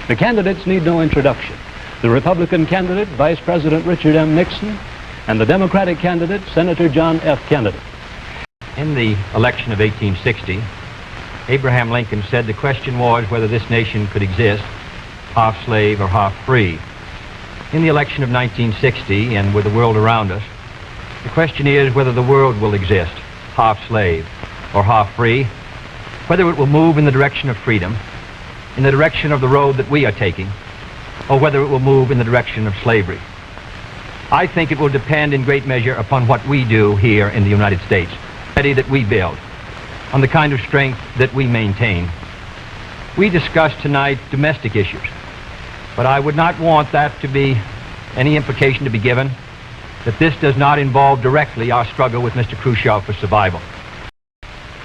The candidates need no introduction. The Republican candidate, Vice President Richard M. Nixon, and the Democratic candidate, Senator John F. Kennedy. In the election of 1860, Abraham Lincoln said the question was whether this nation could exist, half slave or half free. In the election of 1960, and with the world around us, the question is whether the world will exist, half slave or half free, whether it will move in the direction of freedom, in the direction of the road that we are taking, or whether it will move in the direction of slavery. I think it will depend in great measure upon what we do here in the United States, that we build, on the kind of strength that we maintain. We discussed tonight domestic issues, but I would not want that to be any implication to be given that this does not involve directly our struggle with Mr. Khrushchev for survival.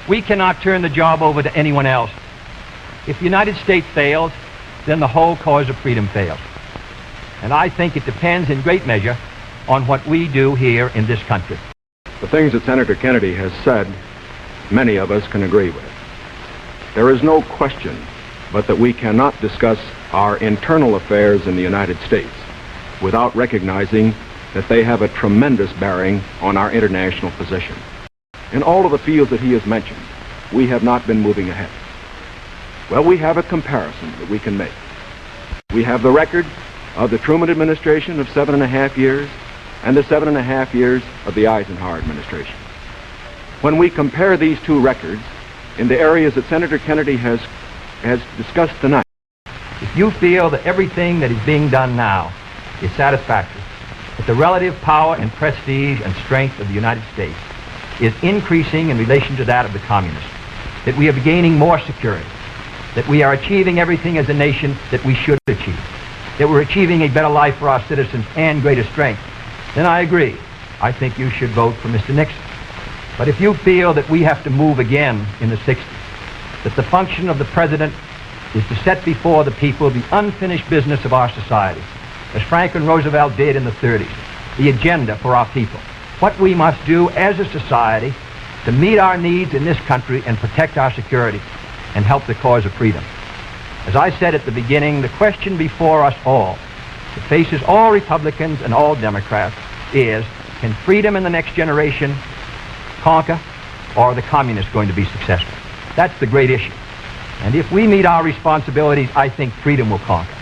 We cannot turn the job over to anyone else. If the United States fails, then the whole cause of freedom fails. And I think it depends in great measure on what we do here in this country. The things that Senator Kennedy has said, many of us can agree with. There is no question but that we cannot discuss our internal affairs in the United States without recognizing that they have a tremendous bearing on our international position. In all of the fields that he has mentioned, we have not been moving ahead. Well, we have a comparison that we can make. We have the record of the Truman administration of 7.5 years and the 7.5 years of the Eisenhower administration. When we compare these two records in the areas that Senator Kennedy has discussed tonight, if you feel that everything that is being done now is satisfactory, that the relative power and prestige and strength of the United States is increasing in relation to that of the communists, that we are gaining more security, that we are achieving everything as a nation that we should achieve, that we're achieving a better life for our citizens and greater strength, then I agree. I think you should vote for Mr. Nixon. But if you feel that we have to move again in the 60s, that the function of the president is to set before the people the unfinished business of our society, as Franklin Roosevelt did in the 30s, the agenda for our people, what we must do as a society to meet our needs in this country and protect our security and help the cause of freedom. As I said at the beginning, the question before us all, that faces all Republicans and all Democrats, is, can freedom in the next generation conquer, or are the communists going to be successful? That's the great issue. And if we meet our responsibilities, I think freedom will conquer.